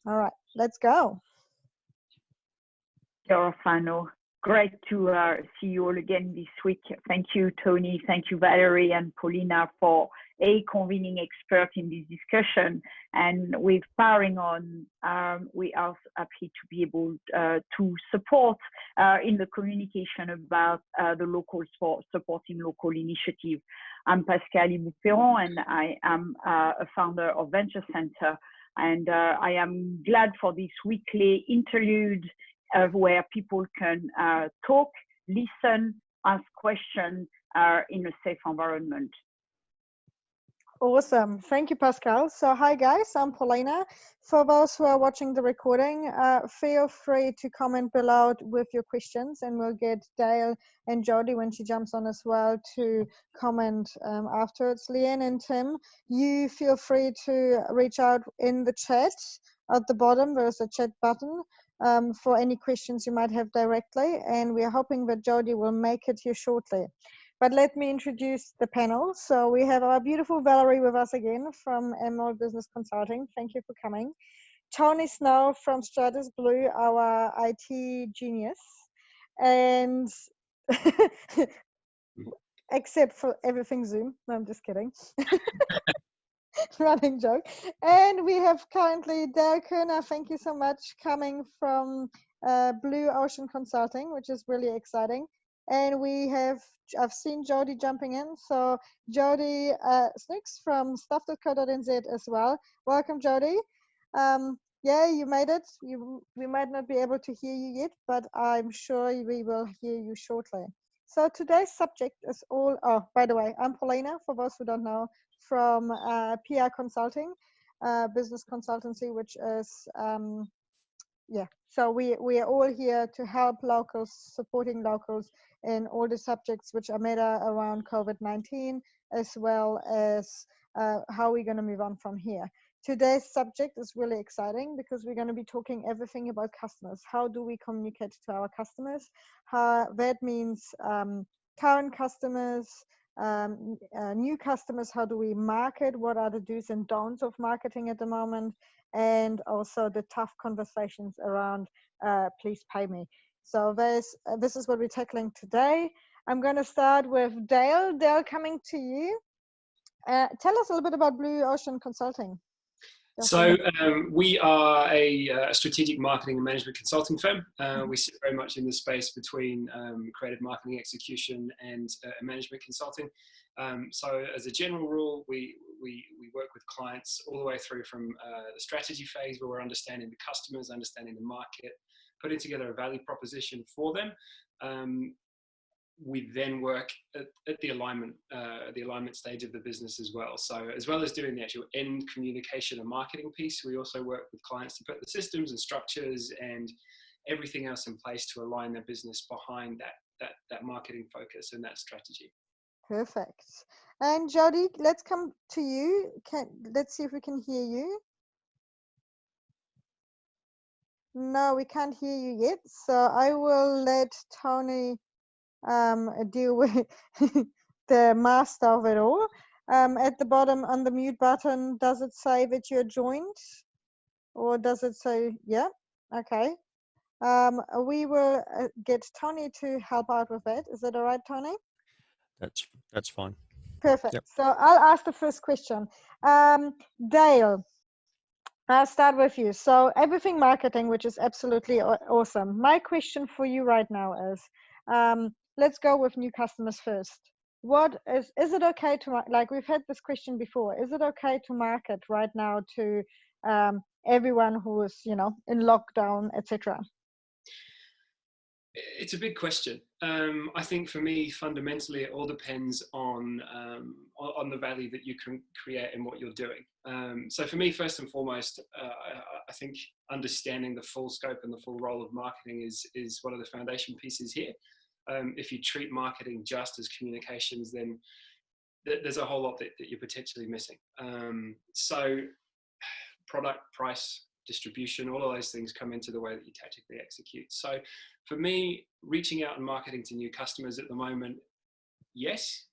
All right, let's go. Fano. Great to see you all again this week. Thank you, Tony. Thank you, Valerie and Paulina, for convening expert in this discussion. And with Powering On, we are happy to be able to support in the communication about the local sport, supporting local initiatives. I'm Pascal Ibouperon, and I am a founder of Venture Center. And I am glad for this weekly interlude where people can talk, listen, ask questions in a safe environment. Awesome. Thank you, Pascal. So hi, guys. I'm Paulina. For those who are watching the recording, feel free to comment below with your questions, and we'll get Dale and Jodi, when she jumps on as well, to comment afterwards. Leanne and Tim, you feel free to reach out in the chat. At the bottom, there's a chat button for any questions you might have directly, and we're hoping that Jodi will make it here shortly. But let me introduce the panel. So we have our beautiful Valerie with us again from Emerald Business Consulting. Thank you for coming. Tony Snow from Stratus Blue, our IT genius. And except for everything Zoom. No, I'm just kidding. Running joke. And we have currently Dale Koerner, thank you so much, coming from Blue Ocean Consulting, which is really exciting. And we have, I've seen Jodi jumping in. So Jodi Snooks from stuff.co.nz as well. Welcome, Jodi. Yeah, you made it. We might not be able to hear you yet, but I'm sure we will hear you shortly. So today's subject is all, oh, by the way, I'm Paulina, for those who don't know, from PR Consulting, business consultancy, which is, yeah, so we are all here to help locals, supporting locals in all the subjects which are meta around COVID-19, as well as how we're going to move on from here. Today's subject is really exciting because we're going to be talking everything about customers. How do we communicate to our customers? How that means current customers, new customers, how do we market? What are the do's and don'ts of marketing at the moment? And also the tough conversations around please pay me. So this is what we're tackling today. I'm going to start with Dale. Dale, coming to you. Tell us a little bit about Blue Ocean Consulting. So we are a strategic marketing and management consulting firm. We sit very much in the space between creative marketing execution and management consulting. So as a general rule, we work with clients all the way through from the strategy phase, where we're understanding the customers, understanding the market, putting together a value proposition for them. We then work at the alignment stage of the business as well. So as well as doing the actual end communication and marketing piece, we also work with clients to put the systems and structures and everything else in place to align their business behind that marketing focus and that strategy. Perfect. And Jodi, let's come to you. Let's see if we can hear you. No, we can't hear you yet. So I will let Tony deal with the master of it all. At the bottom on the mute button, does it say that you're joined, or does it say, yeah, okay. We will get Tony to help out with that. Is that all right, Tony? That's fine. Perfect. Yep. So I'll ask the first question. Dale, I'll start with you. So everything marketing, which is absolutely awesome. My question for you right now is, let's go with new customers first. What is it okay to, like we've had this question before, is it okay to market right now to everyone who is, you know, in lockdown, etc.? It's a big question. I think for me, fundamentally, it all depends on the value that you can create and what you're doing. So for me, first and foremost, I think understanding the full scope and the full role of marketing is one of the foundation pieces here. If you treat marketing just as communications, then there's a whole lot that you're potentially missing. So product, price, distribution, all of those things come into the way that you tactically execute. So for me, reaching out and marketing to new customers at the moment, yes.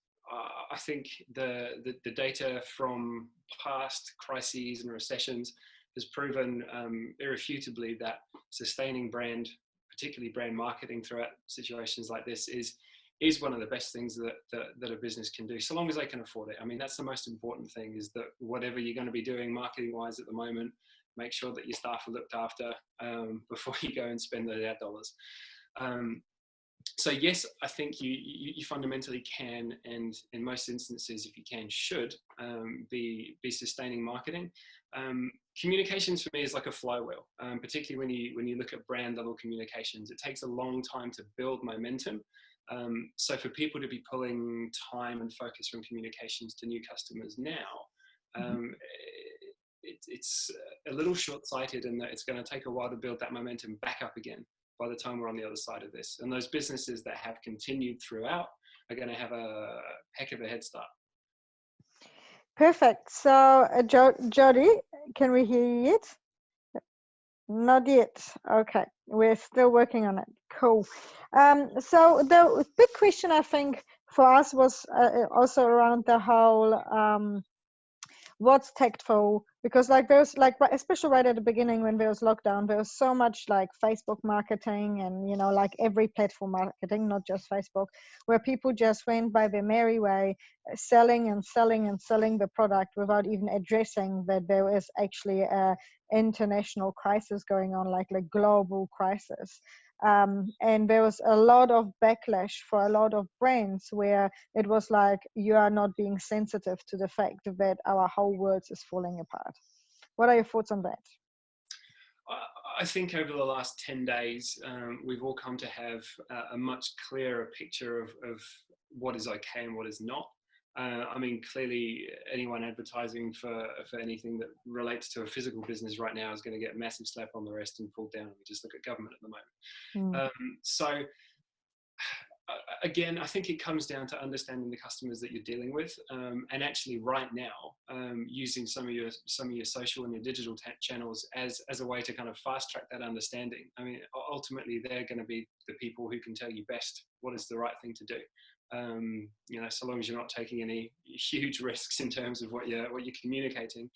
I think the data from past crises and recessions has proven irrefutably that sustaining brand, particularly brand marketing throughout situations like this, is one of the best things that a business can do, so long as they can afford it. I mean, that's the most important thing, is that whatever you're going to be doing marketing wise at the moment, make sure that your staff are looked after before you go and spend those ad dollars. So yes, I think you fundamentally can, and in most instances, if you can, should be sustaining marketing. Communications for me is like a flywheel, particularly when you look at brand level communications. It takes a long time to build momentum. So for people to be pulling time and focus from communications to new customers now, it's a little short-sighted in that it's going to take a while to build that momentum back up again by the time we're on the other side of this. And those businesses that have continued throughout are going to have a heck of a head start. Perfect. So, Jodi, can we hear you yet? Not yet. Okay, we're still working on it. Cool. So the big question, I think, for us was also around the whole what's tactful, because like there's like, especially right at the beginning when there was lockdown, there was so much like Facebook marketing and, you know, like every platform marketing, not just Facebook, where people just went by their merry way, selling and selling and selling the product without even addressing that there is actually a international crisis going on, like a global crisis. And there was a lot of backlash for a lot of brands where it was like, you are not being sensitive to the fact that our whole world is falling apart. What are your thoughts on that? I think over the last 10 days, we've all come to have a much clearer picture of what is okay and what is not. I mean, clearly anyone advertising for anything that relates to a physical business right now is going to get a massive slap on the wrist and pulled down. We just look at government at the moment. So again, I think it comes down to understanding the customers that you're dealing with, and actually right now using some of your social and your digital channels as a way to kind of fast track that understanding. I mean, ultimately they're going to be the people who can tell you best what is the right thing to do. You know, so long as you're not taking any huge risks in terms of what you're communicating,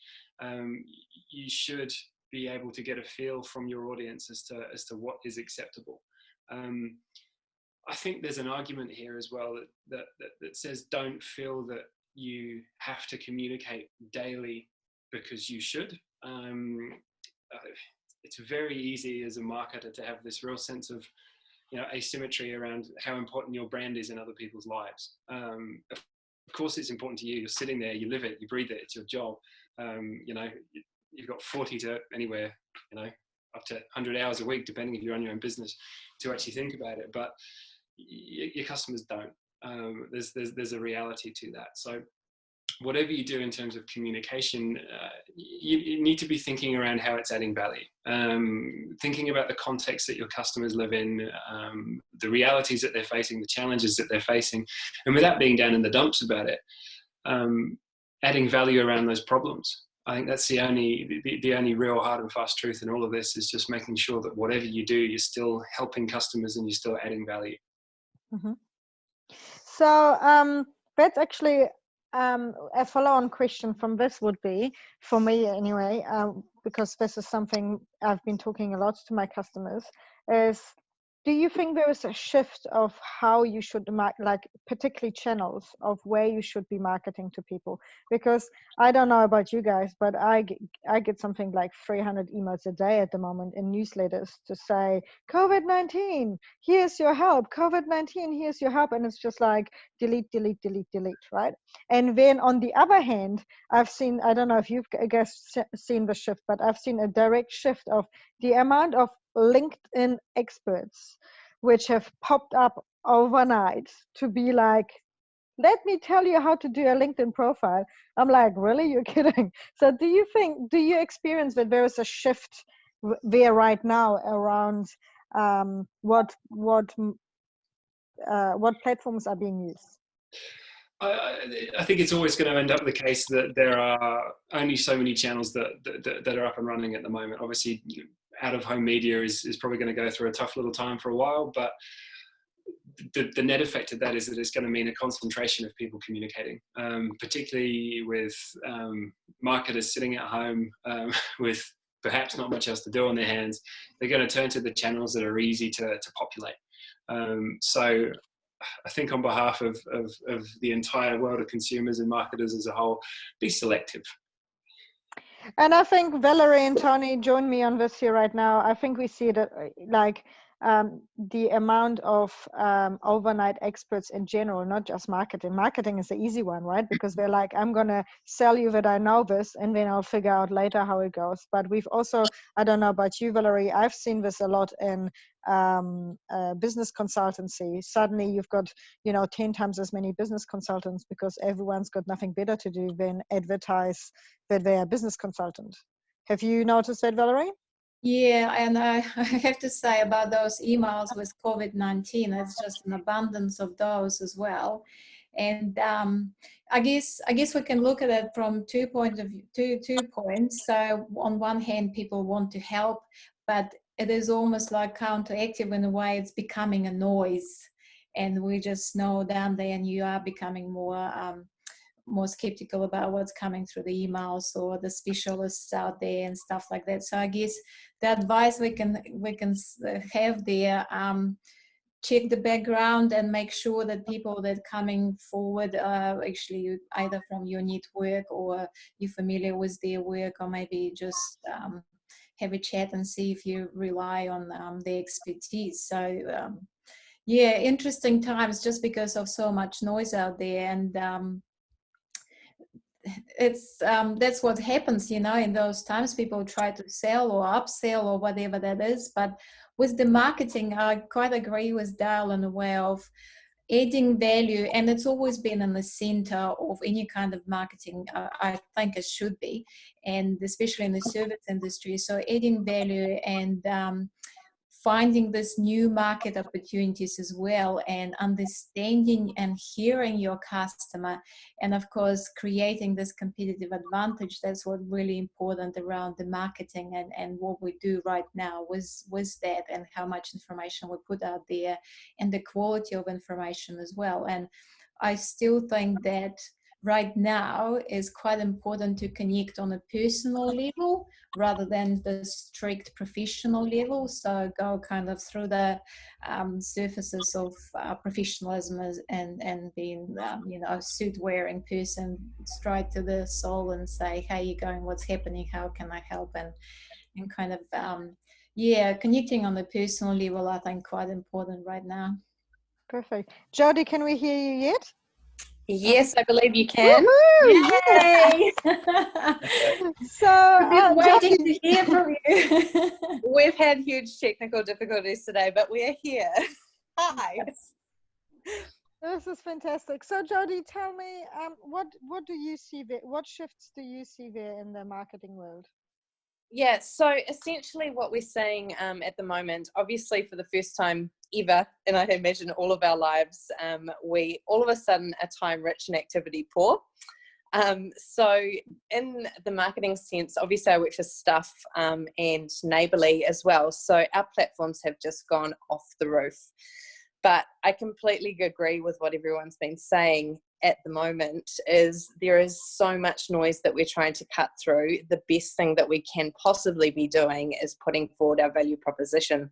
you should be able to get a feel from your audience as to what is acceptable. I think there's an argument here as well that says don't feel that you have to communicate daily because you should. It's very easy as a marketer to have this real sense of, you know, asymmetry around how important your brand is in other people's lives. Of course it's important to you. You're sitting there, you live it, you breathe it, it's your job. You know, you've got 40 to anywhere, you know, up to 100 hours a week, depending if you run your own business, to actually think about it. But your customers don't. There's a reality to that. So whatever you do in terms of communication, you need to be thinking around how it's adding value, thinking about the context that your customers live in, the realities that they're facing, the challenges that they're facing, and without being down in the dumps about it, adding value around those problems. I think that's the only real hard and fast truth in all of this, is just making sure that whatever you do, you're still helping customers and you're still adding value. Mm-hmm. So that's actually a follow-on question from this would be, for me anyway, because this is something I've been talking a lot to my customers, is, do you think there is a shift of how you should like particularly channels of where you should be marketing to people? Because I don't know about you guys, but I get something like 300 emails a day at the moment in newsletters to say, COVID-19, here's your help. COVID-19, here's your help. And it's just like delete, delete, delete, delete, right? And then on the other hand, I've seen, I don't know if you've seen the shift, but I've seen a direct shift of the amount of LinkedIn experts which have popped up overnight to be like, let me tell you how to do a LinkedIn profile. I'm like, really? You're kidding? So do you experience that there is a shift there right now around what platforms are being used? I think it's always going to end up the case that there are only so many channels that are up and running at the moment. Obviously, out-of-home media is probably going to go through a tough little time for a while, but the net effect of that is that it's going to mean a concentration of people communicating, particularly with marketers sitting at home with perhaps not much else to do on their hands, they're going to turn to the channels that are easy to populate. So I think on behalf of the entire world of consumers and marketers as a whole, be selective. And I think Valerie and Tony join me on this here right now. I think we see that like the amount of overnight experts in general, not just marketing. Marketing is the easy one, right? Because they're like, I'm going to sell you that I know this, and then I'll figure out later how it goes. But we've also, I don't know about you, Valerie, I've seen this a lot in business consultancy. Suddenly you've got, 10 times as many business consultants because everyone's got nothing better to do than advertise that they're a business consultant. Have you noticed that, Valerie? Yeah, and I have to say about those emails with COVID-19, it's just an abundance of those as well. And I guess we can look at it from 2 points. So on one hand, people want to help, but it is almost like counteractive in a way. It's becoming a noise, and we just know down there, and you are becoming more skeptical about what's coming through the emails or the specialists out there and stuff like that. So I guess the advice we can have there, check the background and make sure that people that coming forward are actually either from your network or you're familiar with their work, or maybe just have a chat and see if you rely on their expertise. So yeah, interesting times just because of so much noise out there. And it's that's what happens, in those times. People try to sell or upsell or whatever that is. But with the marketing, I quite agree with Dale in a way of adding value, and it's always been in the center of any kind of marketing. I think it should be, and especially in the service industry. So adding value and finding this new market opportunities as well, and understanding and hearing your customer, and of course creating this competitive advantage. That's what really important around the marketing and what we do right now with that, and how much information we put out there, and the quality of information as well. And I still think that right now is quite important to connect on a personal level rather than the strict professional level. So go kind of through the surfaces of professionalism and being, a suit wearing person, straight to the soul and say, how are you going? What's happening? How can I help? And kind of, connecting on the personal level, I think quite important right now. Perfect. Jodi, can we hear you yet? Yes, I believe you can. Yay! So I've been waiting Jodi, to hear from you. We've had huge technical difficulties today, but we're here. Hi. this is fantastic. So Jodi, tell me, what do you see there? What shifts do you see there in the marketing world? Yeah, so essentially what we're seeing at the moment, obviously for the first time ever, and I imagine all of our lives, we all of a sudden are time rich and activity poor. So in the marketing sense, obviously I work for Stuff and Neighbourly as well. So our platforms have just gone off the roof. But I completely agree with what everyone's been saying at the moment. Is there is so much noise that we're trying to cut through. The best thing that we can possibly be doing is putting forward our value proposition.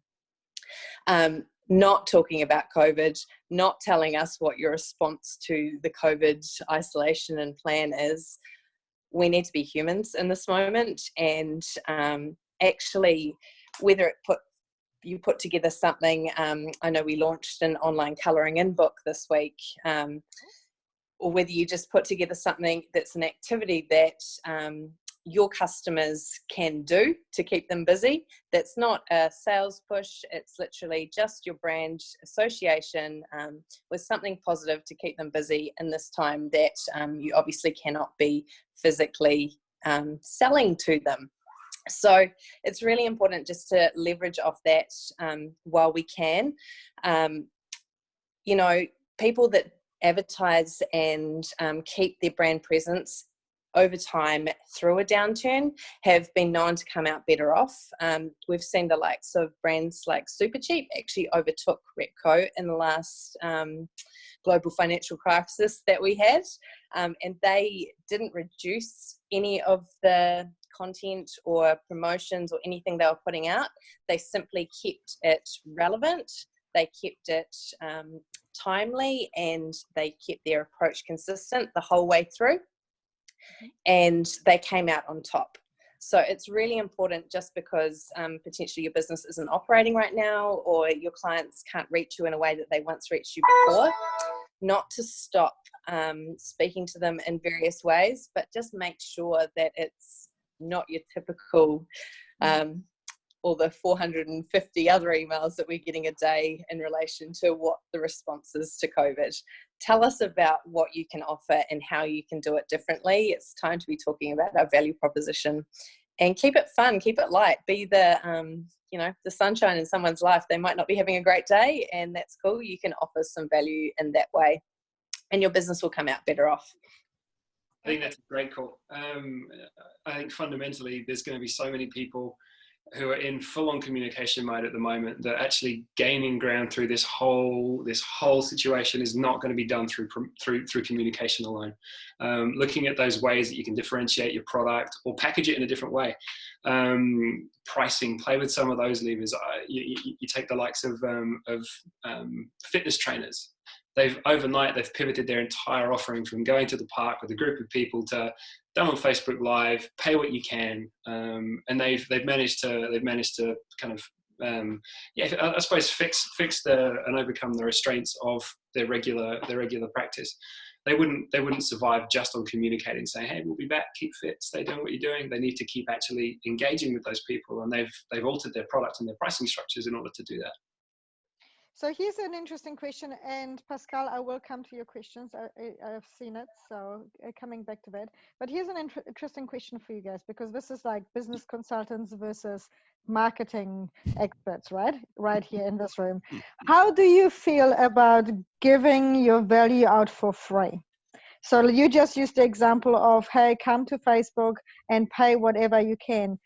Not talking about COVID, not telling us what your response to the COVID isolation and plan is. We need to be humans in this moment, and actually, whether you put together something, I know we launched an online colouring in book this week, or whether you just put together something that's an activity that your customers can do to keep them busy. That's not a sales push. It's literally just your brand association with something positive to keep them busy in this time that you obviously cannot be physically selling to them. So it's really important just to leverage off that while we can. People that advertise and keep their brand presence over time through a downturn have been known to come out better off. We've seen the likes of brands like Supercheap actually overtook Repco in the last global financial crisis that we had, and they didn't reduce any of the content or promotions or anything they were putting out. They simply kept it relevant, they kept it timely, and they kept their approach consistent the whole way through, and they came out on top. So it's really important, just because potentially your business isn't operating right now, or your clients can't reach you in a way that they once reached you before, not to stop speaking to them in various ways, but just make sure that it's not your typical or the 450 other emails that we're getting a day in relation to what the response is to COVID. Tell us about what you can offer and how you can do it differently. It's time to be talking about our value proposition, and keep it fun, keep it light, be the the sunshine in someone's life. They might not be having a great day, and that's cool. You can offer some value in that way, and your business will come out better off. I think that's a great call. I think fundamentally there's going to be so many people who are in full-on communication mode at the moment that actually gaining ground through this whole situation is not going to be done through communication alone. Looking at those ways that you can differentiate your product or package it in a different way. Pricing, play with some of those levers. You take the likes of fitness trainers. Overnight they've pivoted their entire offering from going to the park with a group of people to done on Facebook Live, pay what you can, and they've managed to kind of I suppose fix and overcome the restraints of their regular practice. They wouldn't survive just on communicating, saying, hey, we'll be back, keep fit, stay doing what you're doing. They need to keep actually engaging with those people, and they've altered their product and their pricing structures in order to do that. So here's an interesting question, and Pascal, I will come to your questions. I've seen it, so coming back to that. But here's an interesting question for you guys, because this is like business consultants versus marketing experts, right? Right here in this room. How do you feel about giving your value out for free? So you just used the example of, hey, come to Facebook and pay whatever you can.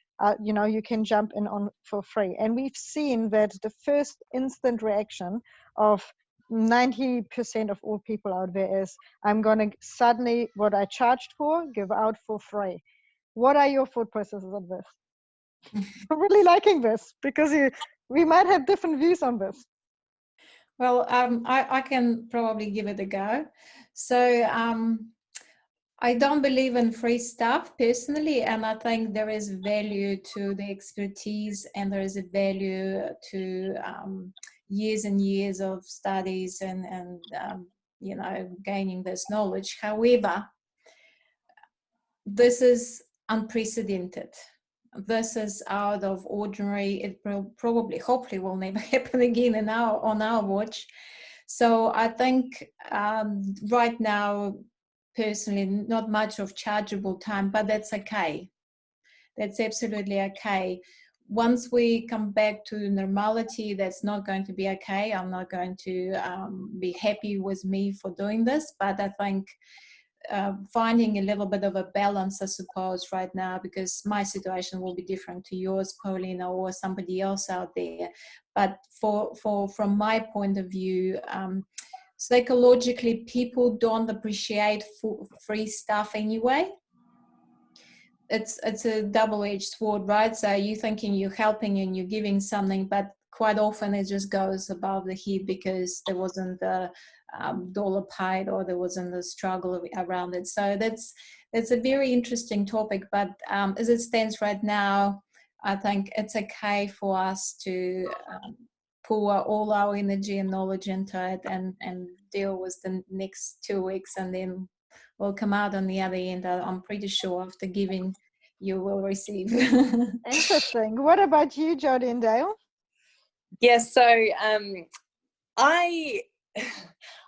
You can jump in on for free. And we've seen that the first instant reaction of 90% of all people out there is, I'm going to suddenly what I charged for, give out for free. What are your thought processes on this? I'm really liking this, because we might have different views on this. Well, I can probably give it a go. So I don't believe in free stuff personally, and I think there is value to the expertise, and there is a value to years and years of studies and gaining this knowledge. However, this is unprecedented. This is out of ordinary. It probably, hopefully, will never happen again on our watch. So I think right now, personally, not much of chargeable time, but that's okay. That's absolutely okay. Once we come back to normality, that's not going to be okay. I'm not going to be happy with me for doing this, but I think finding a little bit of a balance, I suppose, right now, because my situation will be different to yours, Paulina, or somebody else out there. But from my point of view, psychologically, people don't appreciate free stuff anyway. It's a double-edged sword, right? So you're thinking you're helping and you're giving something, but quite often it just goes above the head because there wasn't the dollar paid, or there wasn't the struggle around it. So that's a very interesting topic. But as it stands right now, I think it's okay for us to pour all our energy and knowledge into it and deal with the next 2 weeks, and then we'll come out on the other end. I'm pretty sure after giving, you will receive. Interesting. What about you, Jodi and Dale? Yeah, so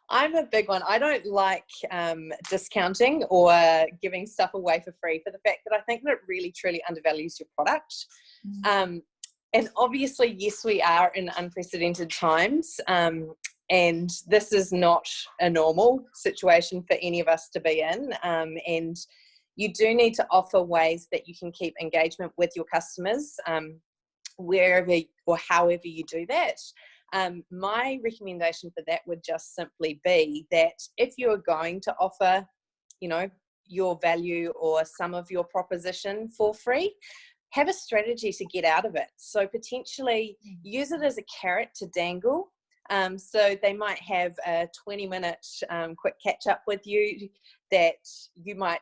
I'm a big one. I don't like discounting or giving stuff away for free, for the fact that I think that it really truly undervalues your product. And obviously, yes, we are in unprecedented times, and this is not a normal situation for any of us to be in. And you do need to offer ways that you can keep engagement with your customers wherever or however you do that. My recommendation for that would just simply be that if you're going to offer, your value or some of your proposition for free, have a strategy to get out of it. So potentially use it as a carrot to dangle. So they might have a 20-minute quick catch up with you that you might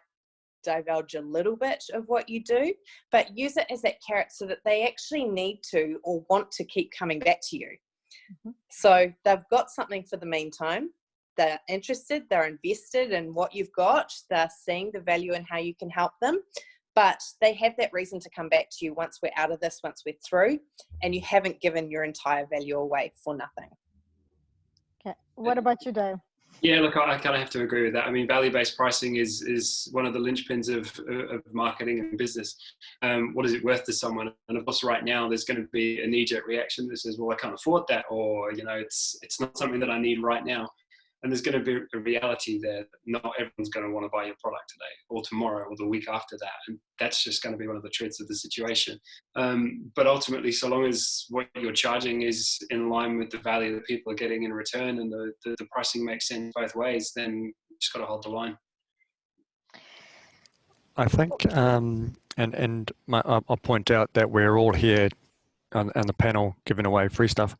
divulge a little bit of what you do, but use it as that carrot so that they actually need to or want to keep coming back to you. So they've got something for the meantime. They're interested, they're invested in what you've got, they're seeing the value in how you can help them, but they have that reason to come back to you once we're out of this, once we're through, and you haven't given your entire value away for nothing. Okay. What about you, Dave? Yeah, look, I kind of have to agree with that. I mean, value-based pricing is one of the linchpins of marketing and business. What is it worth to someone? And of course, right now, there's going to be a knee-jerk reaction that says, well, I can't afford that, or, it's not something that I need right now. And there's going to be a reality there that not everyone's going to want to buy your product today or tomorrow or the week after that. And that's just going to be one of the truths of the situation. But ultimately, so long as what you're charging is in line with the value that people are getting in return and the pricing makes sense both ways, then you just got to hold the line. I think, I'll point out that we're all here on the panel giving away free stuff.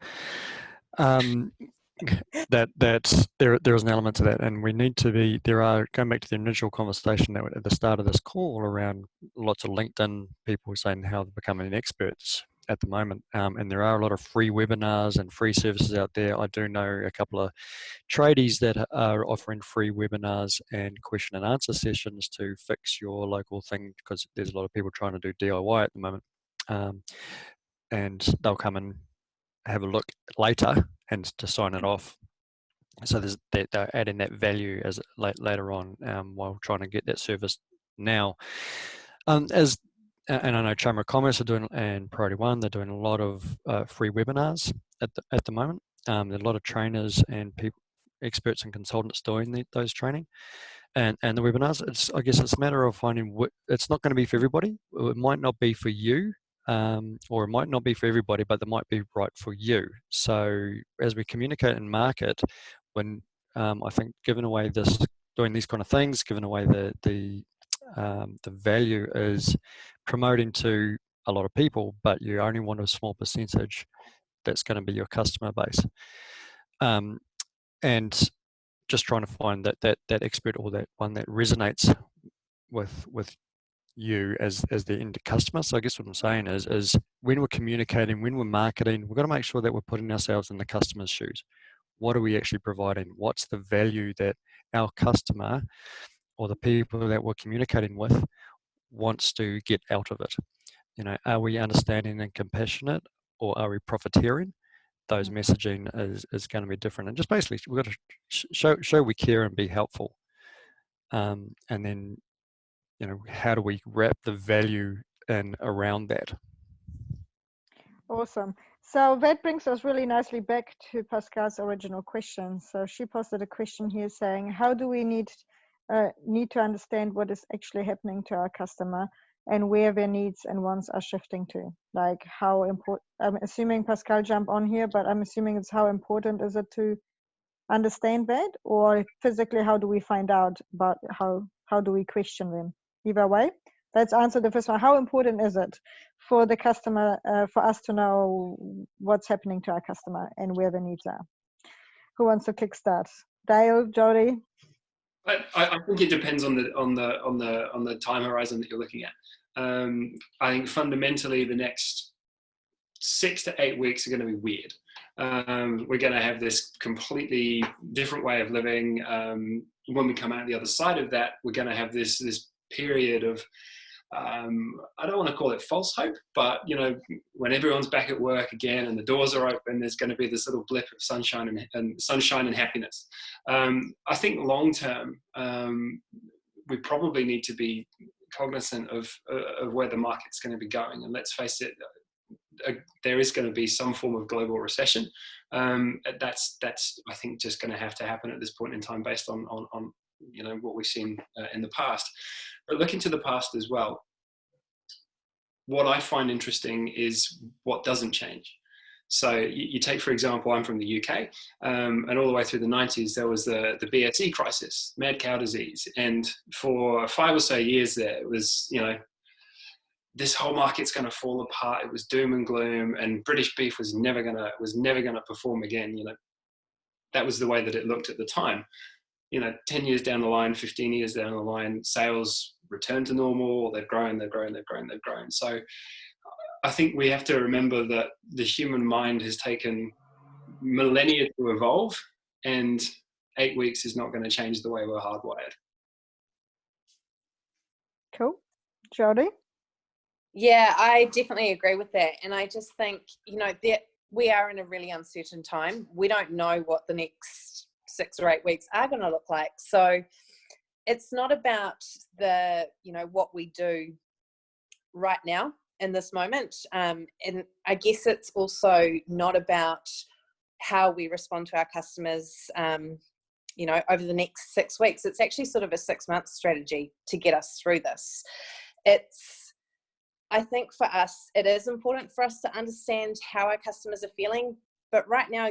That's there is an element to that, and we need to be going back to the initial conversation that at the start of this call around lots of LinkedIn people saying how they're becoming experts at the moment, and there are a lot of free webinars and free services out there. I do know a couple of tradies that are offering free webinars and question and answer sessions to fix your local thing, because there's a lot of people trying to do DIY at the moment, and they'll come and have a look later and to sign it off. So they're adding that value as later on, while trying to get that service now. And I know Chamber of Commerce are doing, and Priority One, they're doing a lot of free webinars at the moment. There are a lot of trainers and people, experts and consultants doing those training and the webinars. I guess it's a matter of finding it's not going to be for everybody. It might not be for you. Or it might not be for everybody, but it might be right for you. So as we communicate and market, when I think doing these kind of things, giving away the value is promoting to a lot of people, but you only want a small percentage that's going to be your customer base, and just trying to find that expert or that one that resonates with you as the end customer. So I guess what I'm saying is when we're communicating, when we're marketing, we've got to make sure that we're putting ourselves in the customer's shoes. What are we actually providing? What's the value that our customer or the people that we're communicating with wants to get out of it? Are we understanding and compassionate, or are we profiteering? Those messaging is going to be different, and just basically we've got to show we care and be helpful, and then how do we wrap the value in around that? Awesome. So that brings us really nicely back to Pascal's original question. So she posted a question here saying, how do we need to understand what is actually happening to our customer and where their needs and wants are shifting to? Like how important, I'm assuming Pascal jump on here, but I'm assuming it's how important is it to understand that, or physically, how do we find out about how do we question them? Either way, let's answer the first one. How important is it for the customer, for us to know what's happening to our customer and where the needs are? Who wants to kickstart? Dale, Jodi? I think it depends on the time horizon that you're looking at. I think fundamentally the next 6 to 8 weeks are going to be weird. We're going to have this completely different way of living. When we come out the other side of that, we're going to have this period of, I don't want to call it false hope, but when everyone's back at work again and the doors are open, there's going to be this little blip of sunshine and happiness. I think long term, we probably need to be cognizant of where the market's going to be going, and let's face it, there is going to be some form of global recession. That's I think just going to have to happen at this point in time, based on what we've seen in the past. But looking to the past as well, what I find interesting is what doesn't change. So you take, for example, I'm from the UK, and all the way through the 90s, there was the BSE crisis, mad cow disease. And for 5 or so years there, it was, this whole market's going to fall apart. It was doom and gloom, and British beef was never going to perform again. That was the way that it looked at the time. 10 years down the line, 15 years down the line, sales return to normal. They've grown. So I think we have to remember that the human mind has taken millennia to evolve, and 8 weeks is not going to change the way we're hardwired. Cool. Jodi? Yeah, I definitely agree with that. And I just think, that we are in a really uncertain time. We don't know what the next 6 or 8 weeks are going to look like. So it's not about what we do right now in this moment. And I guess it's also not about how we respond to our customers, over the next 6 weeks. It's actually sort of a 6-month strategy to get us through this. I think for us, it is important for us to understand how our customers are feeling. But right now,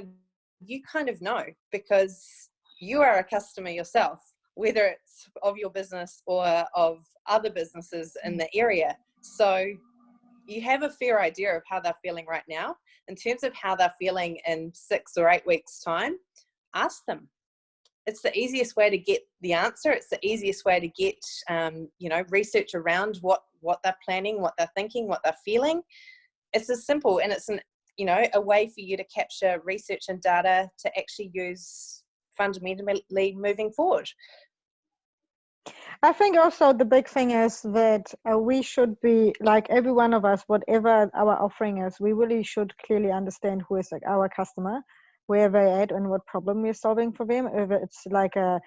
you kind of know, because you are a customer yourself, whether it's of your business or of other businesses in the area. So you have a fair idea of how they're feeling right now. In terms of how they're feeling in 6 or 8 weeks' time, ask them. It's the easiest way to get the answer. It's the easiest way to get, research around what they're planning, what they're thinking, what they're feeling. It's as simple, and it's a way for you to capture research and data to actually use fundamentally moving forward. I think also the big thing is that we should be, like, every one of us, whatever our offering is, we really should clearly understand who is our customer, where they're at, and what problem we're solving for them, if it's like a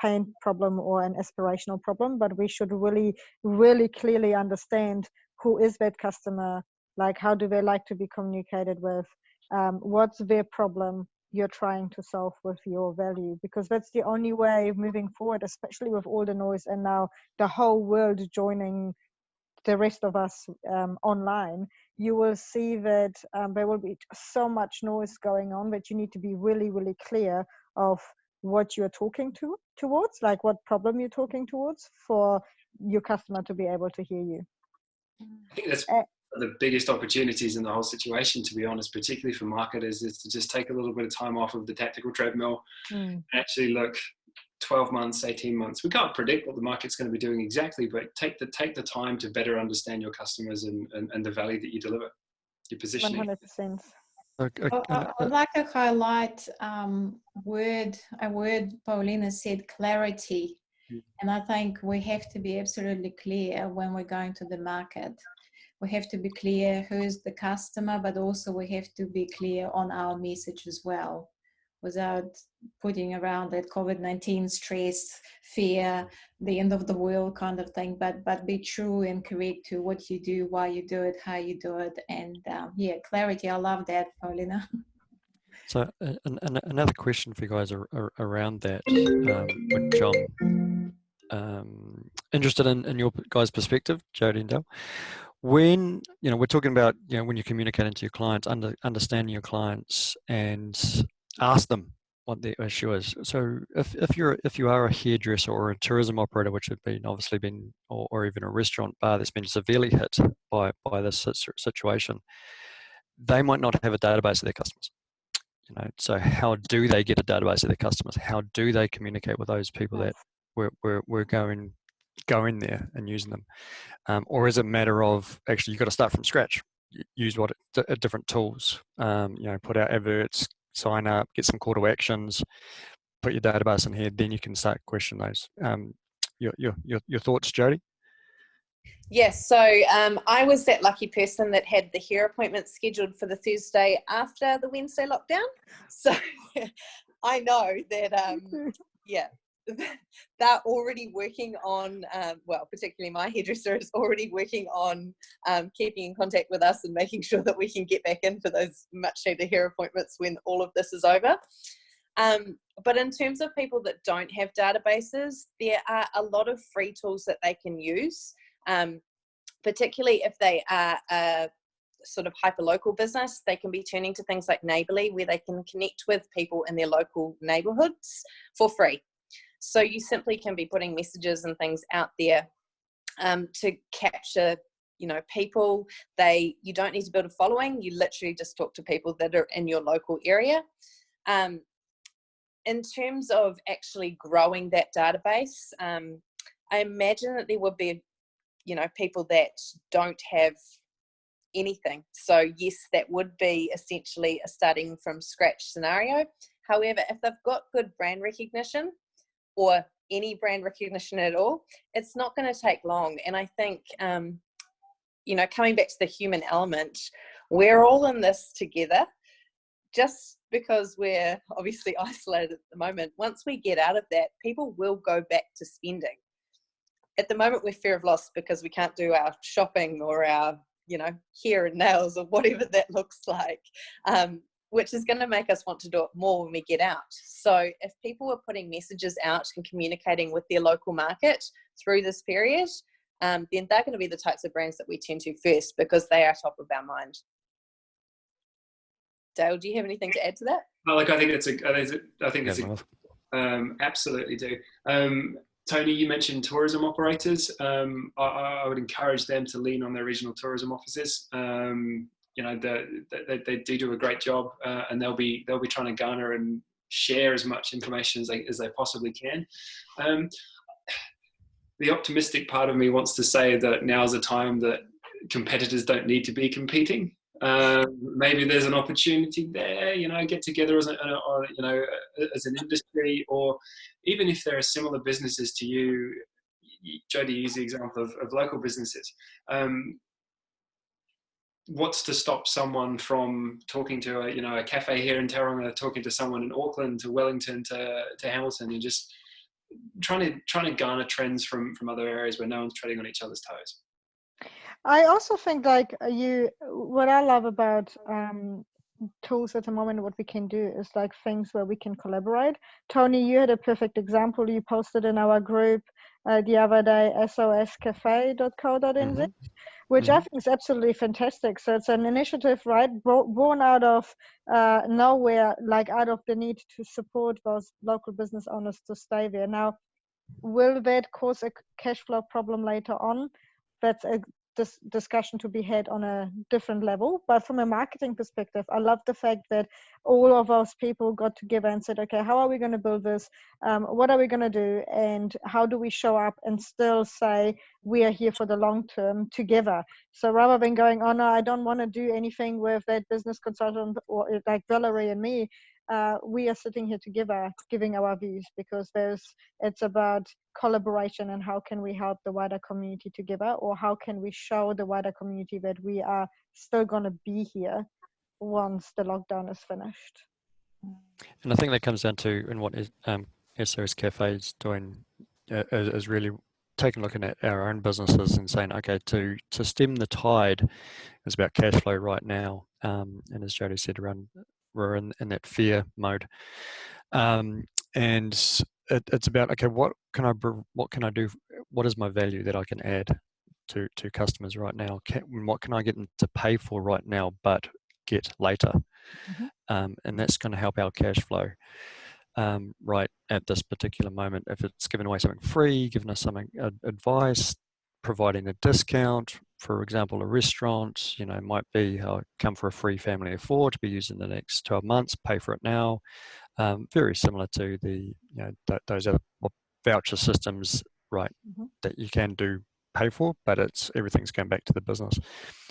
pain problem or an aspirational problem. But we should really, really clearly understand who is that customer, like how do they like to be communicated with, what's their problem you're trying to solve with your value, because that's the only way moving forward, especially with all the noise and now the whole world joining the rest of us online. You will see that there will be so much noise going on that you need to be really, really clear of what you're talking towards, like what problem you're talking towards, for your customer to be able to hear you. I think that's the biggest opportunities in the whole situation, to be honest, particularly for marketers, is to just take a little bit of time off of the tactical treadmill and actually look 12 months, 18 months. We can't predict what the market's going to be doing exactly, but take the time to better understand your customers and the value that you deliver, your positioning. 100%. I would like to highlight a word Paulina said, clarity. And I think we have to be absolutely clear when we're going to the market. We have to be clear who is the customer, but also we have to be clear on our message as well, without putting around that COVID-19 stress, fear, the end of the world kind of thing, but be true and correct to what you do, why you do it, how you do it, and clarity. I love that, Paulina. So another question for you guys around that, which I'm interested in your guys' perspective, Jodi and Dale. When we're talking about when you're communicating to your clients, understanding your clients, and ask them what their issue is. So if you are a hairdresser or a tourism operator, which have obviously been, or even a restaurant bar that's been severely hit by this situation, they might not have a database of their customers. So how do they get a database of their customers? How do they communicate with those people that we're going there and using them? Or is it a matter of actually you've got to start from scratch, use different tools, put out adverts, sign up, get some call to actions, put your database in here, then you can start questioning those. Your thoughts, Jodi? Yes, so I was that lucky person that had the hair appointment scheduled for the Thursday after the Wednesday lockdown. So I know that, they're already working on, particularly my hairdresser is already working on keeping in contact with us and making sure that we can get back in for those much needed hair appointments when all of this is over. But in terms of people that don't have databases, there are a lot of free tools that they can use. Particularly if they are a sort of hyper-local business, they can be turning to things like Neighbourly, where they can connect with people in their local neighbourhoods for free. So you simply can be putting messages and things out there to capture, you know, people. You don't need to build a following. You literally just talk to people that are in your local area. In terms of actually growing that database, I imagine that there would be, you know, people that don't have anything. So yes, that would be essentially a starting from scratch scenario. However, if they've got good brand recognition or any brand recognition at all, it's not going to take long. And I think, you know, coming back to the human element, we're all in this together. Just because we're obviously isolated at the moment, once we get out of that, people will go back to spending. At the moment, we're fear of loss because we can't do our shopping or our, you know, hair and nails or whatever that looks like, which is going to make us want to do it more when we get out. So if people are putting messages out and communicating with their local market through this period, then they're going to be the types of brands that we turn to first because they are top of our mind. Dale, do you have anything to add to that? Well, like I think it's absolutely do. Tony, you mentioned tourism operators. I would encourage them to lean on their regional tourism offices. You know, they do a great job, and they'll be trying to garner and share as much information as they possibly can. The optimistic part of me wants to say that now's a time that competitors don't need to be competing. Maybe there's an opportunity there, you know, get together as as an industry, or even if there are similar businesses to you. Jodi used the example of local businesses. What's to stop someone from talking to a cafe here in Tauranga, talking to someone in Auckland, to Wellington, to Hamilton, and just trying to garner trends from other areas where no one's treading on each other's toes. I also think, like, what I love about tools at the moment, what we can do is like things where we can collaborate. Tony, you had a perfect example. You posted in our group the other day, soscafe.co.nz, which I think is absolutely fantastic. So it's an initiative, right, born out of nowhere, like out of the need to support those local business owners to stay there. Now, will that cause a cash flow problem later on? That's a discussion to be had on a different level. But from a marketing perspective, I love the fact that all of those people got together and said, okay, how are we going to build this? What are we going to do? And how do we show up and still say we are here for the long term together? So rather than going, oh no, I don't want to do anything with that business consultant or like Valerie and me, we are sitting here together giving our views, because it's about collaboration and how can we help the wider community together, or how can we show the wider community that we are still going to be here once the lockdown is finished. And I think that comes down to, and what SOS Cafe is doing is really taking a look at our own businesses and saying, okay, to stem the tide is about cash flow right now. And as Jodi said, we're in that fear mode. And it's about, okay, what can I do? What is my value that I can add to customers right now? What can I get them to pay for right now, but get later? And that's going to help our cash flow right at this particular moment. If it's giving away something free, giving us something advice, providing a discount, for example, a restaurant, might be come for a free family of 4 to be used in the next 12 months, pay for it now. Very similar to the those other voucher systems, right? That you can do pay for, but everything's going back to the business.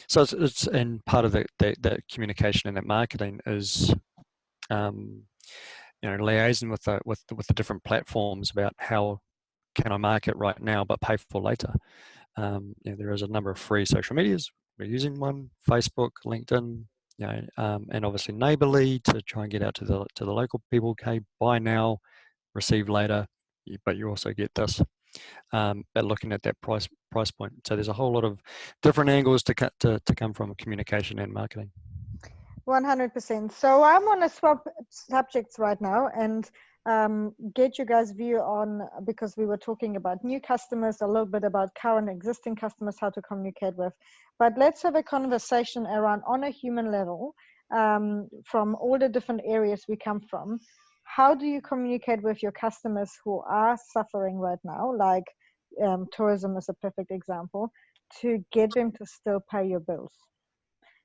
So it's and part of that communication and that marketing is liaising with the different platforms about how can I market right now but pay for later. There is a number of free social medias. We're using one: Facebook, LinkedIn, and obviously Neighbourly, to try and get out to the local people. Okay, buy now, receive later, but you also get this. But looking at that price point, so there's a whole lot of different angles to come from communication and marketing. 100%. So I'm on a swap subjects right now, and get you guys' view on, because we were talking about new customers, a little bit about current existing customers, how to communicate with. But let's have a conversation around, on a human level, from all the different areas we come from. How do you communicate with your customers who are suffering right now, like tourism is a perfect example, to get them to still pay your bills?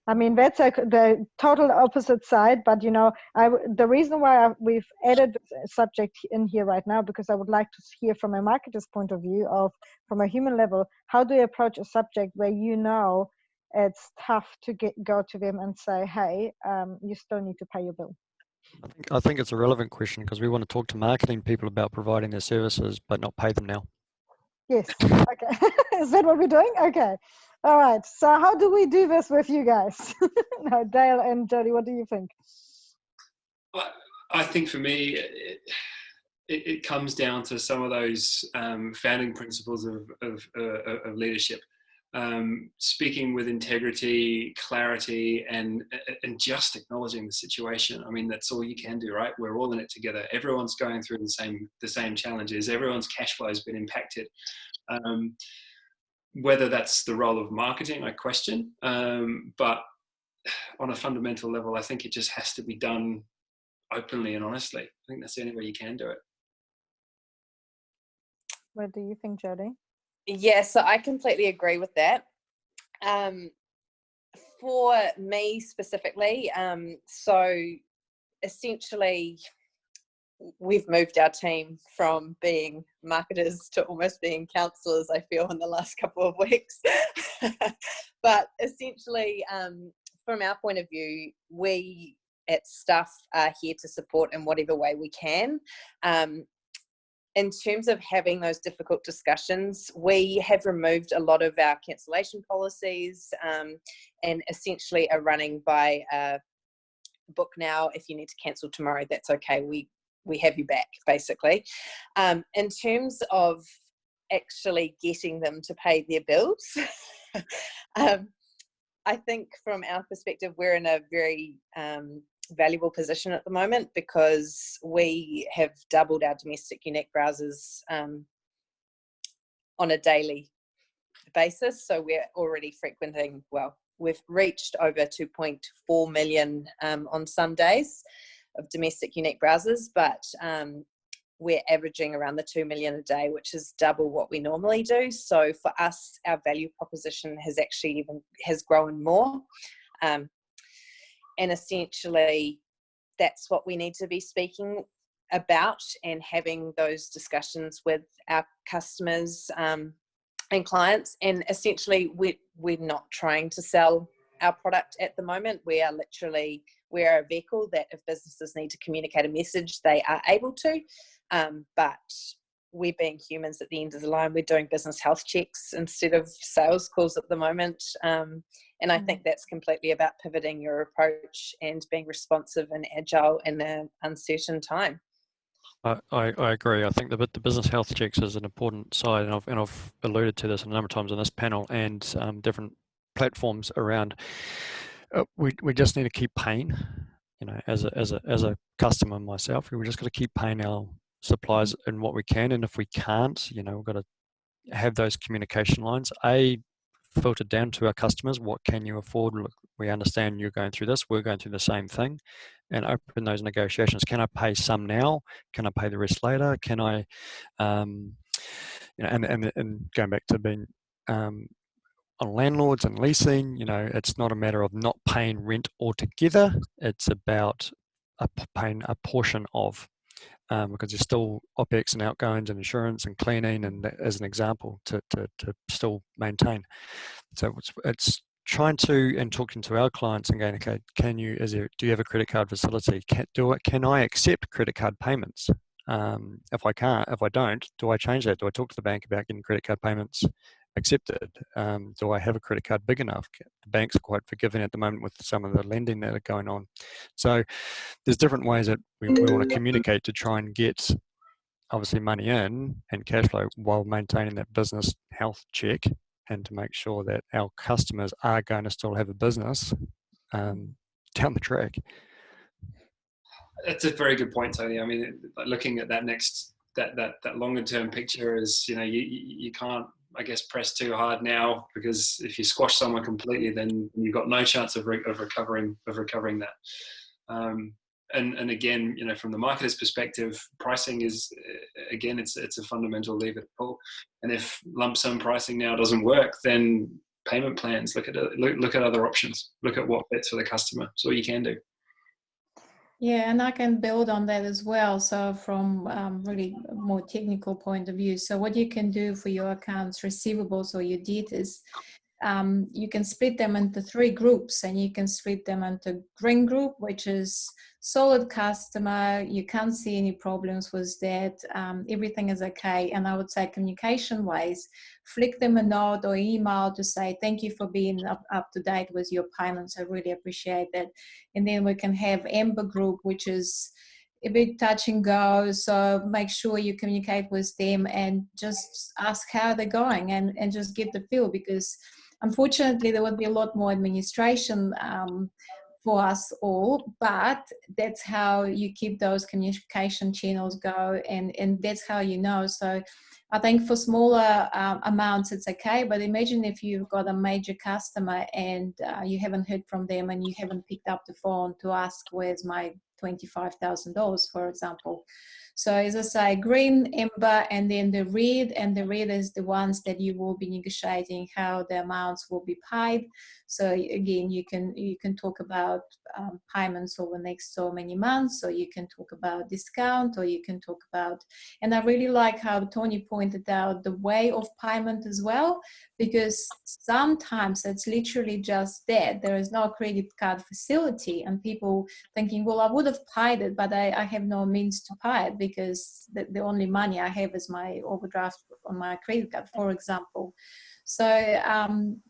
I mean, that's the total opposite side, but you know, the reason why we've added this subject in here right now, because I would like to hear from a marketer's point of view of, from a human level, how do you approach a subject where you know it's tough to go to them and say, hey, you still need to pay your bill? I think it's a relevant question, because we want to talk to marketing people about providing their services, but not pay them now. Yes. Okay. Is that what we're doing? Okay. All right. So how do we do this with you guys? No, Dale and Jodi, what do you think? I think for me, it comes down to some of those founding principles of leadership. Speaking with integrity, clarity, and just acknowledging the situation. I mean, that's all you can do, right? We're all in it together. Everyone's going through the same challenges. Everyone's cash flow has been impacted. Whether that's the role of marketing, I question. But on a fundamental level, I think it just has to be done openly and honestly. I think that's the only way you can do it. What do you think, Jodi? Yeah, so I completely agree with that. For me specifically, so essentially we've moved our team from being marketers to almost being counselors, I feel, in the last couple of weeks. But essentially, from our point of view, we at Stuff are here to support in whatever way we can. In terms of having those difficult discussions, we have removed a lot of our cancellation policies, and essentially are running by book now. If you need to cancel tomorrow, that's okay. We have you back, basically. In terms of actually getting them to pay their bills, I think from our perspective, we're in a very valuable position at the moment, because we have doubled our domestic unique browsers on a daily basis. So we're already frequenting, well, we've reached over 2.4 million on some days of domestic unique browsers, but we're averaging around the 2 million a day, which is double what we normally do. So for us, our value proposition has actually has grown more. And essentially, that's what we need to be speaking about and having those discussions with our customers and clients. And essentially, we're not trying to sell our product at the moment. We are literally, we're a vehicle that if businesses need to communicate a message, they are able to. But we're being humans at the end of the line. We're doing business health checks instead of sales calls at the moment. And I think that's completely about pivoting your approach and being responsive and agile in an uncertain time. I agree. I think the business health checks is an important side, and I've alluded to this a number of times on this panel and different platforms around. We just need to keep paying. You know, as a customer myself, we just got to keep paying our suppliers in what we can, and if we can't, you know, we've got to have those communication lines. Filtered down to our customers, what can you afford? Look, we understand you're going through this, we're going through the same thing, and open those negotiations. Can I pay some now? Can I pay the rest later? Can I, you know, and going back to being on landlords and leasing, you know, it's not a matter of not paying rent altogether. It's about paying a portion of, because there's still OPEX and outgoings and insurance and cleaning, and as an example, to still maintain. So it's trying to, and talking to our clients and going, okay, do you have a credit card facility? Can I accept credit card payments? If I don't, do I change that? Do I talk to the bank about getting credit card payments accepted? Do I have a credit card big enough? The banks are quite forgiving at the moment with some of the lending that are going on. So there's different ways that we want to communicate to try and get obviously money in and cash flow while maintaining that business health check, and to make sure that our customers are going to still have a business down the track. That's a very good point, Tony. I mean, looking at that longer term picture is, you can't, I guess, press too hard now, because if you squash someone completely, then you've got no chance of recovering that. And again, from the marketer's perspective, pricing is, again, it's a fundamental lever to pull. And if lump sum pricing now doesn't work, then payment plans. Look at other options. Look at what fits for the customer. That's all you can do. Yeah, and I can build on that as well. So from really more technical point of view, so what you can do for your accounts receivables or your debtors, you can split them into 3 groups, and you can split them into green group, which is solid customer, you can't see any problems with that, everything is okay. And I would say communication wise, flick them a note or email to say thank you for being up to date with your payments, I really appreciate that. And then we can have amber group, which is a bit touch and go, so make sure you communicate with them and just ask how they're going, and just get the feel, because unfortunately there would be a lot more administration for us all, but that's how you keep those communication channels go, and that's how you know. So I think for smaller amounts it's okay, but imagine if you've got a major customer and you haven't heard from them, and you haven't picked up the phone to ask where's my $25,000, for example. So as I say, green, amber, and then the red, and the red is the ones that you will be negotiating how the amounts will be paid. So again, you can talk about payments over the next so many months, or you can talk about discount, or you can talk about, and I really like how Tony pointed out the way of payment as well, because sometimes it's literally just that there is no credit card facility, and people thinking, well, I would have paid it, but I have no means to pay it, because the only money I have is my overdraft on my credit card, for example. So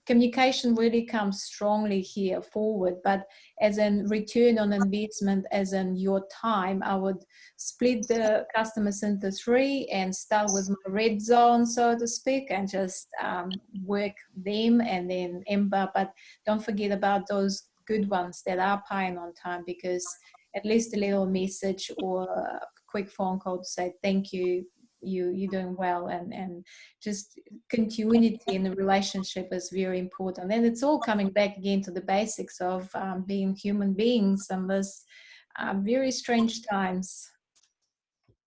communication really comes strongly here forward, but as in return on investment, as in your time, I would split the customers into 3 and start with my red zone, so to speak, and just work them, and then amber, but don't forget about those good ones that are paying on time, because at least a little message or a quick phone call to say thank you, you're doing well, and just continuity in the relationship is very important. And it's all coming back again to the basics of being human beings in this very strange times.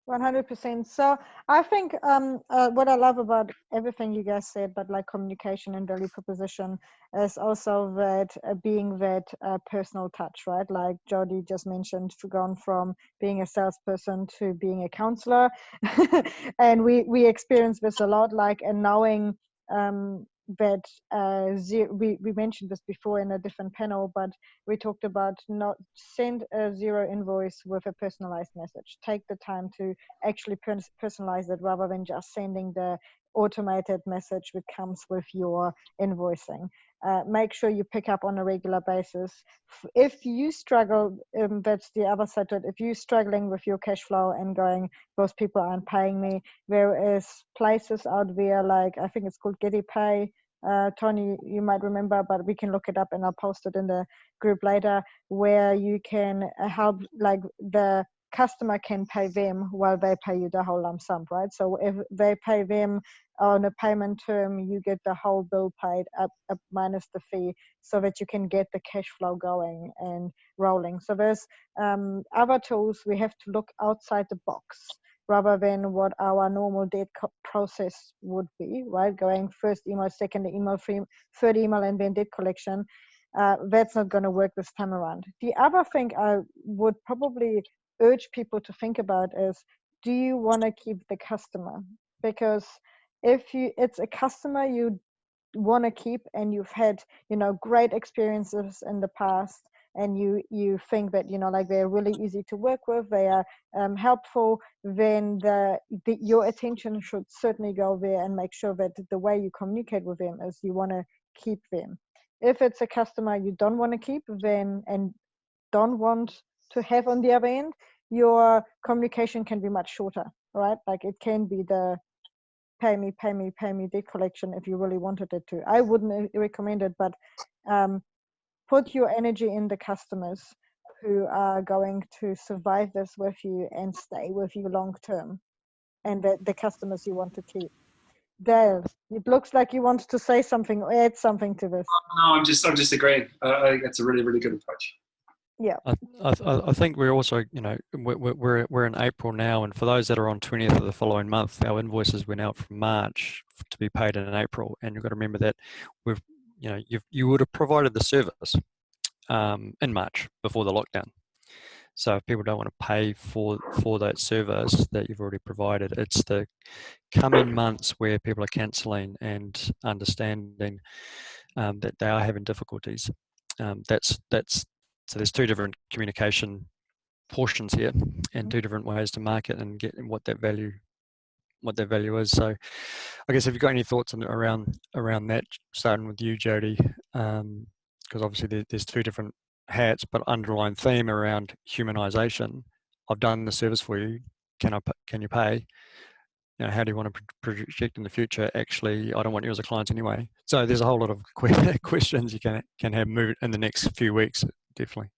100%. So I think what I love about everything you guys said, but like communication and value proposition, is also that being that personal touch, right? Like Jodi just mentioned, gone from being a salesperson to being a counselor, and we experience this a lot. Like, and knowing that we mentioned this before in a different panel, but we talked about not send a 0 invoice with a personalized message. Take the time to actually personalize it, rather than just sending the automated message which comes with your invoicing. Make sure you pick up on a regular basis. If you struggle, that's the other side to it. If you're struggling with your cash flow and going, those people aren't paying me, there is places out there, like I think it's called Getty Pay. Tony, you might remember, but we can look it up and I'll post it in the group later, where you can help, like the customer can pay them while they pay you the whole lump sum, right? So if they pay them on a payment term, you get the whole bill paid up minus the fee, so that you can get the cash flow going and rolling. So there's other tools. We have to look outside the box, rather than what our normal debt process would be, right? Going first email, second email, third email, and then debt collection. That's not going to work this time around. The other thing I would probably urge people to think about is, do you want to keep the customer? Because if it's a customer you want to keep, and you've had, great experiences in the past, and you think that, like they're really easy to work with, they are helpful, then your attention should certainly go there, and make sure that the way you communicate with them is you want to keep them. If it's a customer you don't want to keep, then, and don't want to have on the other end, your communication can be much shorter, right? Like it can be the pay me debt collection if you really wanted it to. I wouldn't recommend it, but put your energy in the customers who are going to survive this with you and stay with you long term, and the customers you want to keep. Dale, it looks like you wanted to say something or add something to this. No, I'm just agreeing. I think that's a really, really good approach. Yeah. I think we're also, we're in April now, and for those that are on 20th of the following month, our invoices went out from March to be paid in April, and you've got to remember that you would have provided the service in March before the lockdown. So if people don't want to pay for that service that you've already provided, it's the coming months where people are cancelling and understanding that they are having difficulties. So there's two different communication portions here, and two different ways to market and get what that value is. So I guess, have you got any thoughts around that, starting with you, Jodi? Because obviously there's two different hats, but underlying theme around humanization. I've done the service for you. Can you pay? How do you want to project in the future? Actually, I don't want you as a client anyway. So there's a whole lot of questions you can have moved in the next few weeks, definitely.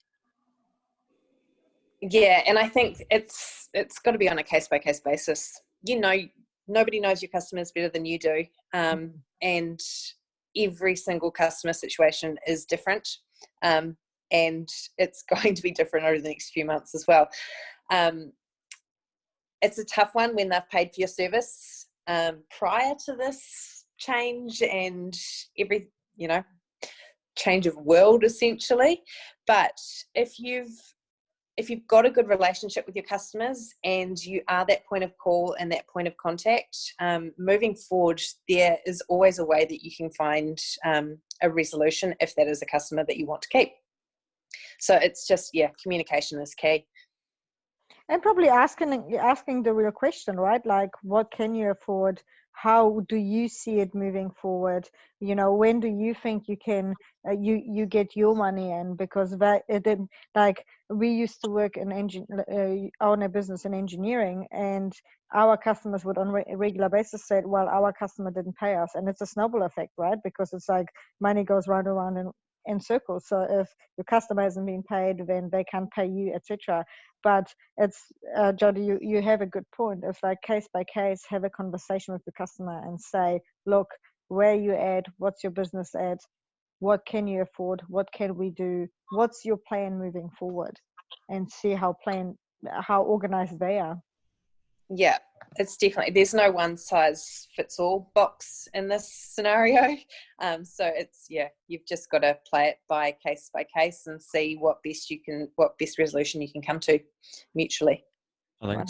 Yeah, and I think it's got to be on a case-by-case basis. Nobody knows your customers better than you do, and every single customer situation is different, and it's going to be different over the next few months as well. It's a tough one when they've paid for your service prior to this change and every change of world essentially. But if you've got a good relationship with your customers and you are that point of call and that point of contact, moving forward, there is always a way that you can find a resolution if that is a customer that you want to keep. So it's just, communication is key. And probably asking the real question, right? Like, what can you afford? How do you see it moving forward? When do you think you can you get your money in? Because we used to work in own a business in engineering, and our customers would on a regular basis say, well, our customer didn't pay us, and it's a snowball effect, right? Because it's like money goes round and round in circles. So if your customer isn't being paid, then they can't pay you, etc. But it's Jodi, you have a good point. It's like case by case, have a conversation with the customer and say, look, where you at? What's your business at? What can you afford? What can we do? What's your plan moving forward? And see how organized they are. Yeah, it's definitely, there's no one size fits all box in this scenario. So it's, you've just got to play it by case and see what best resolution you can come to mutually. I think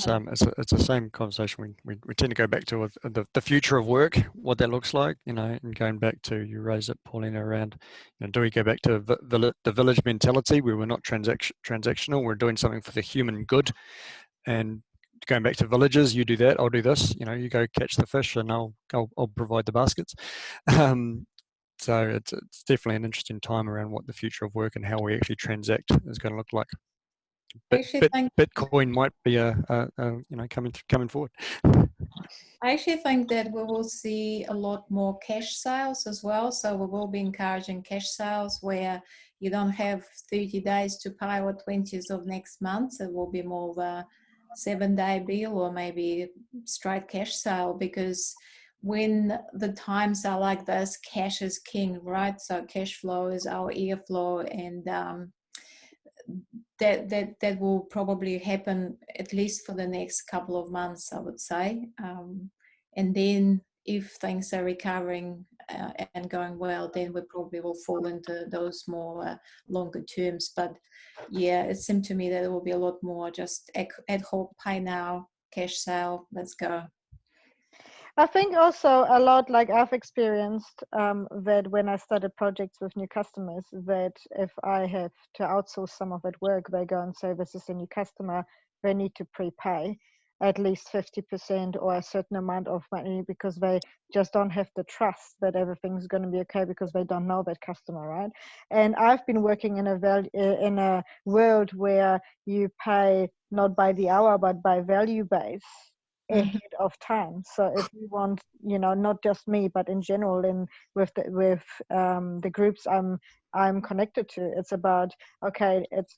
it's the same conversation we tend to go back to with the future of work, what that looks like, and going back to, you raised it, Paulina, around, do we go back to the village mentality where we're not transactional, we're doing something for the human good, and going back to villages, you do that, I'll do this, you go catch the fish and I'll provide the baskets. So it's definitely an interesting time around what the future of work and how we actually transact is going to look like. Bitcoin might be coming forward. I actually think that we will see a lot more cash sales as well. So we will be encouraging cash sales where you don't have 30 days to pay or 20th of next month. It will be more of a 7-day bill or maybe straight cash sale, because when the times are like this, cash is king, right? So cash flow is our airflow, and that will probably happen at least for the next couple of months, I would say. And then if things are recovering and going well, then we probably will fall into those more longer terms. But it seemed to me that it will be a lot more just ad hoc, pay now, cash sale, let's go. I think also a lot, like I've experienced that when I started projects with new customers, that if I have to outsource some of that work, they go and say, this is a new customer, they need to prepay at least 50% or a certain amount of money, because they just don't have the trust that everything's going to be okay, because they don't know that customer, right? And I've been working in a world where you pay not by the hour but by value base. ahead of time. So if we want, not just me, but in general, with the groups I'm connected to, it's about, okay, it's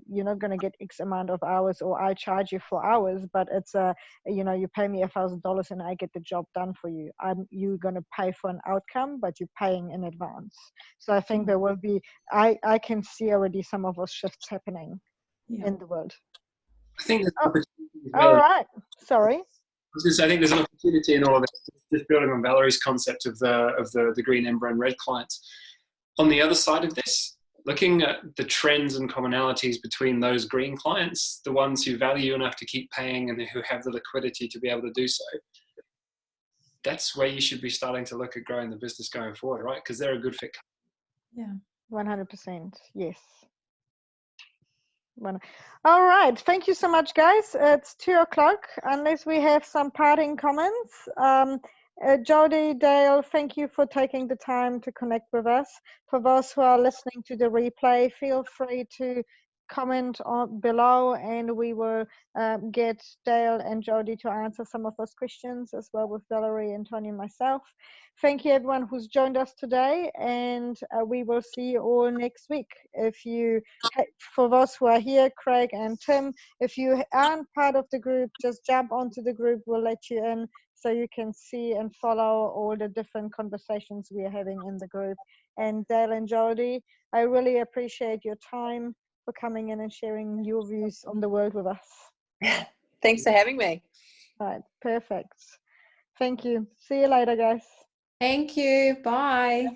you're not going to get X amount of hours, or I charge you for hours, but it's you pay me $1,000 and I get the job done for you. You're going to pay for an outcome, but you're paying in advance. So I think there will be, I can see already some of those shifts happening in the world. I think there's an opportunity as All well. right. Sorry. I think there's an opportunity in all of this, just building on Valerie's concept of the green, amber, and red clients. On the other side of this, looking at the trends and commonalities between those green clients, the ones who value enough to keep paying and who have the liquidity to be able to do so, that's where you should be starting to look at growing the business going forward, right? Because they're a good fit. Yeah. 100%. Yes. All right. Thank you so much, guys. It's 2:00. Unless we have some parting comments. Jodi, Dale, thank you for taking the time to connect with us. For those who are listening to the replay, feel free to comment below, and we will get Dale and Jodi to answer some of those questions as well, with Valerie and Tony and myself. Thank you everyone who's joined us today, and we will see you all next week. For those who are here, Craig and Tim, if you aren't part of the group, just jump onto the group. We'll let you in so you can see and follow all the different conversations we are having in the group. And Dale and Jodi, I really appreciate your time for coming in and sharing your views on the world with us. Thanks for having me. All right, perfect. Thank you. See you later, guys. Thank you. Bye.